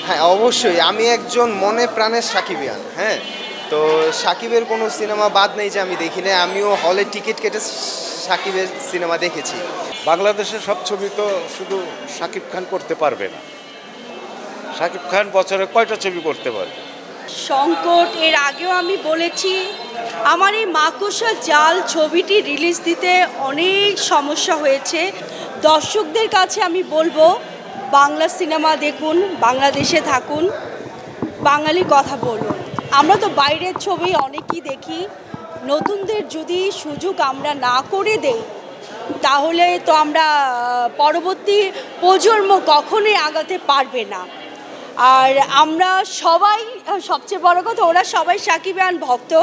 হ্যাঁ, অবশ্যই আমি একজন মনে প্রাণের সাকিবিয়ান। হ্যাঁ, তো সাকিবের কোনো সিনেমা বাদ নেই যে আমি দেখি নাই। আমিও হলে টিকিট কেটে সাকিবের সিনেমা দেখেছি। বাংলাদেশের সব ছবি তো শুধু শাকিব খান করতে পারবে না। শাকিব খান বছরে কয়টা ছবি করতে পারে? সংকট এর আগেও আমি বলেছি, আমার এই মাকড়সা জাল ছবিটি রিলিজ দিতে অনেক সমস্যা হয়েছে। দর্শকদের কাছে আমি বলবো, বাংলা সিনেমা দেখুন, বাংলাদেশে থাকুন, বাঙালি কথা বলুন। আমরা তো বাইরের ছবি অনেকই দেখি, নতুনদের যদি সুযোগ আমরা না করে দেই তাহলে তো আমরা পরবর্তী প্রজন্ম কখনোই আগাতে পারবে না। আর আমরা সবাই, সবচেয়ে বড় কথা, ওরা সবাই সাকিবিয়ান ভক্ত।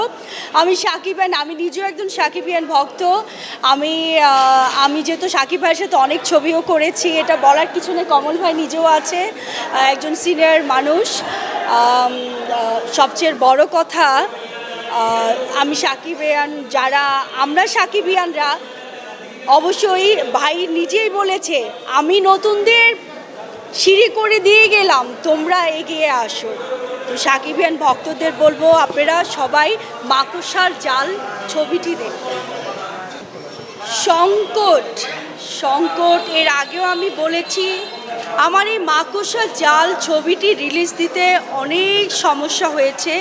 আমি সাকিবিয়ান, আমি নিজেও একজন সাকিবিয়ান ভক্ত। আমি যেহেতু সাকিব ভাইয়ের সাথে অনেক ছবিও করেছি, এটা বলার কিছু নেই। কমল ভাই নিজেও আছে, একজন সিনিয়র মানুষ। সবচেয়ে বড় কথা, আমি সাকিবিয়ান, যারা আমরা সাকিবিয়ানরা, অবশ্যই ভাই নিজেই বলেছে, আমি নতুনদের সিঁড়ি করে দিয়ে গেলাম, তোমরা এগিয়ে আসো। তো সাকিবিয়ান ভক্তদের বলবো, আপনারা সবাই মাকড়সার জাল ছবিটি দেখুন। সংকট এর আগেও আমি বলেছি, আমার এই মাকড়সার জাল ছবিটি রিলিজ দিতে অনেক সমস্যা হয়েছে।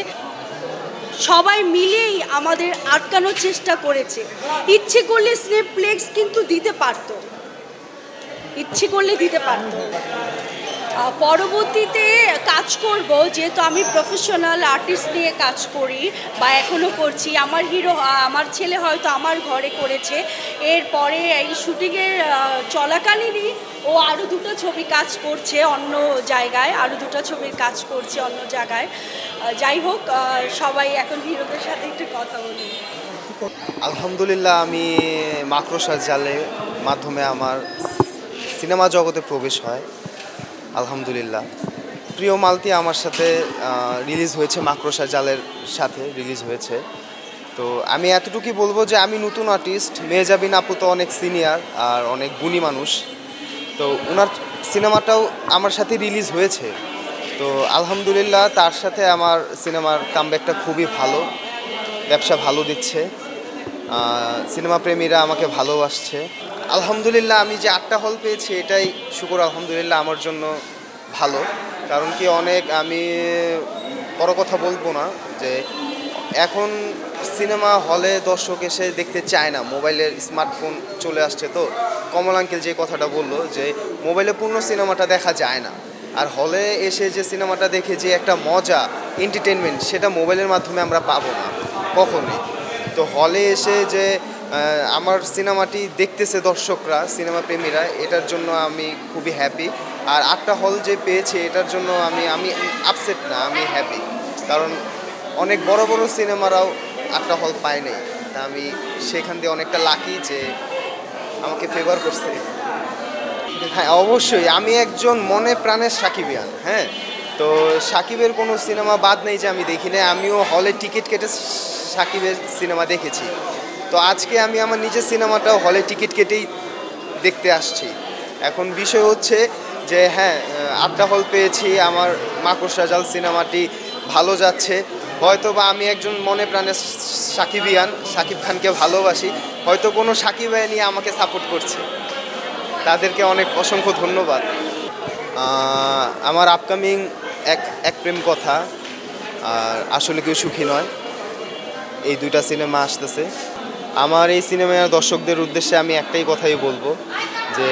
সবাই মিলেই আমাদের আটকানোর চেষ্টা করেছে। ইচ্ছে করলে স্নেপপ্লেক্স কিন্তু দিতে পারতো, ইচ্ছে করলে দিতে পারতো। পরবর্তীতে কাজ করব, যেহেতু আমি প্রফেশনাল আর্টিস্ট নিয়ে কাজ করি বা এখনও করছি। আমার হিরো, আমার ছেলে হয়তো আমার ঘরে করেছে, এরপরে এই শুটিংয়ের চলাকালীনই ও আরও দুটো ছবি কাজ করছে অন্য জায়গায়, আরও দুটো ছবির কাজ করছে অন্য জায়গায়। যাই হোক, সবাই এখন হিরোদের সাথে একটু কথা বলি। আলহামদুলিল্লাহ, আমি মাকড়সা জালের মাধ্যমে আমার সিনেমা জগতে প্রবেশ হয়। আলহামদুলিল্লাহ, প্রিয় মালতি আমার সাথে রিলিজ হয়েছে, মাকড়সা জালের সাথে রিলিজ হয়েছে। তো আমি এতটুকুই বলবো যে আমি নতুন আর্টিস্ট, মেহজাবিন আপু তো অনেক সিনিয়র আর অনেক গুণী মানুষ, তো ওনার সিনেমাটাও আমার সাথে রিলিজ হয়েছে। তো আলহামদুলিল্লাহ, তার সাথে আমার সিনেমার কামব্যাকটা খুবই ভালো, ব্যবসা ভালো দিচ্ছে, সিনেমা প্রেমীরা আমাকে ভালোবাসছে। আলহামদুলিল্লাহ, আমি যে 8টা হল পেয়েছি এটাই শুকর আলহামদুলিল্লাহ আমার জন্য ভালো। কারণ কি, আমি বড় কথা বলবো না যে এখন সিনেমা হলে দর্শক এসে দেখতে চায় না, মোবাইলের স্মার্টফোন চলে আসছে। তো কমল আঙ্কেল যে কথাটা বললো যে মোবাইলে পূর্ণ সিনেমাটা দেখা যায় না, আর হলে এসে যে সিনেমাটা দেখে যে একটা মজা, এন্টারটেনমেন্ট, সেটা মোবাইলের মাধ্যমে আমরা পাবো না কখনোই। তো হলে এসে যে আমার সিনেমাটি দেখতেছে দর্শকরা, সিনেমা প্রেমীরা, এটার জন্য আমি খুবই হ্যাপি। আর 8টা হল যে পেয়েছি এটার জন্য আমি আপসেট না, আমি হ্যাপি। কারণ অনেক বড় বড় সিনেমারাও 8টা হল পায় নাই, তা আমি সেখান দিয়ে অনেকটা লাকি যে আমাকে ফেভার করছে। হ্যাঁ, অবশ্যই আমি একজন মনে প্রাণের সাকিবিয়ান। হ্যাঁ, তো সাকিবের কোনো সিনেমা বাদ নেই যে আমি দেখি নাই। আমিও হলে টিকিট কেটে সাকিবের সিনেমা দেখেছি। তো আজকে আমি আমার নিজের সিনেমাটাও হলে টিকিট কেটেই দেখতে আসছি। এখন বিষয় হচ্ছে যে হ্যাঁ, 8টা হল পেয়েছি, আমার মাকড়সা জাল সিনেমাটি ভালো যাচ্ছে। হয়তো বা আমি একজন মনে প্রাণে সাকিবিয়ান, সাকিব খানকে ভালোবাসি, হয়তো কোনো সাকিব ভাই নিয়ে আমাকে সাপোর্ট করছে, তাদেরকে অনেক অসংখ্য ধন্যবাদ। আমার আপকামিং এক প্রেম কথা আর আসলে কেউ সুখী নয়, এই 2টা সিনেমা আসতেছে। আমার এই সিনেমার দর্শকদের উদ্দেশ্যে আমি একটাই কথাই বলবো যে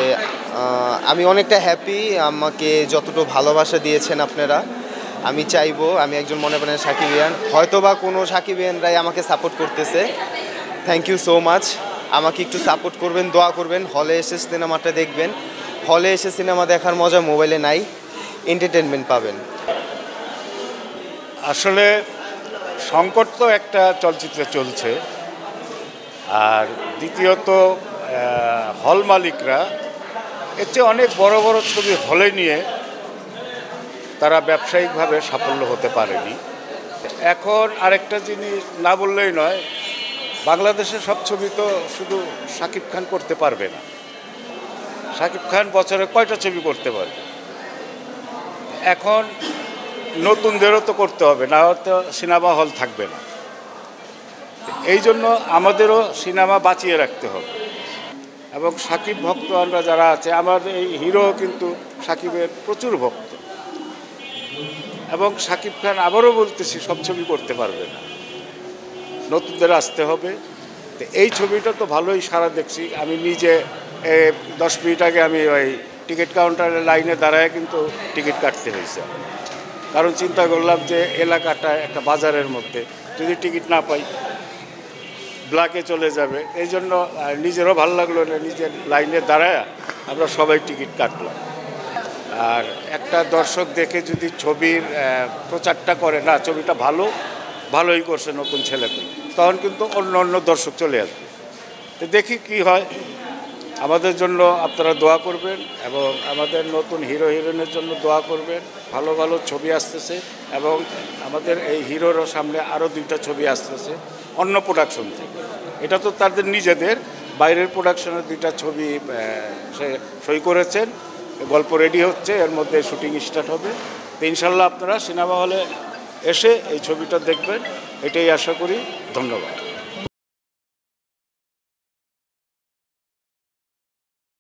আমি অনেকটা হ্যাপি, আমাকে যতটুকু ভালোবাসা দিয়েছেন আপনারা। আমি চাইবো, আমি একজন মনে প্রাণের সাকিবিয়ান, হয়তো বা কোনো সাকিবিয়ানরাই আমাকে সাপোর্ট করতেছে। Thank you so much. আমাকে একটু সাপোর্ট করবেন, দোয়া করবেন, হলে এসে সিনেমাটা দেখবেন। হলে এসে সিনেমা দেখার মজা মোবাইলে নাই, এন্টারটেনমেন্ট পাবেন। আসলে সংকট তো একটা চলচ্চিত্রে চলছে, আর দ্বিতীয়ত হল মালিকরা এর চেয়ে অনেক বড় বড় ছবি হলে নিয়ে তারা ব্যবসায়িকভাবে সাফল্য হতে পারেনি। এখন আরেকটা জিনিস না বললেই নয়, বাংলাদেশের সব ছবি তো শুধু শাকিব খান করতে পারবে না। শাকিব খান বছরে কয়টা ছবি করতে পারে? এখন নতুনদেরও তো করতে হবে, না হয়তো সিনেমা হল থাকবে না। এই জন্য আমাদেরও সিনেমা বাঁচিয়ে রাখতে হবে। এবং সাকিব ভক্ত আমরা যারা আছে, আমাদের এই হিরো কিন্তু সাকিবের প্রচুর ভক্ত, এবং সাকিব খান আবারও বলতেছি সব ছবি করতে পারবে না, নতুনদের আসতে হবে। তো এই ছবিটা তো ভালোই সাড়া দেখছি। আমি নিজে 10 মিনিট আগে আমি ওই টিকিট কাউন্টারের লাইনে দাঁড়ায় কিন্তু টিকিট কাটতে হয়েছে, কারণ চিন্তা করলাম যে এলাকাটা একটা বাজারের মধ্যে, যদি টিকিট না পাই ব্ল্যাকে চলে যাবে। এই জন্য নিজেরও ভালো লাগলো না, নিজের লাইনে দাঁড়ায় আমরা সবাই টিকিট কাটলাম। আর একটা দর্শক দেখে যদি ছবির প্রচারটা করে, না ছবিটা ভালোই করছে নতুন ছেলেকে, তখন কিন্তু অন্য অন্য দর্শক চলে আসবে। তো দেখি কি হয়। আমাদের জন্য আপনারা দোয়া করবেন, এবং আমাদের নতুন হিরো হিরোইনের জন্য দোয়া করবেন। ভালো ভালো ছবি আসতেছে, এবং আমাদের এই হিরোরও সামনে আরও 2টা ছবি আসতেছে অন্য প্রোডাকশন থেকে। এটা তো তাদের নিজেদের, বাইরের প্রোডাকশনের 2টা ছবি সে সই করেছেন, গল্প রেডি হচ্ছে, এর মধ্যে শুটিং স্টার্ট হবে। তো ইনশাল্লাহ আপনারা সিনেমা হলে এসে এই ছবিটা দেখবেন, এটাই আশা করি। ধন্যবাদ।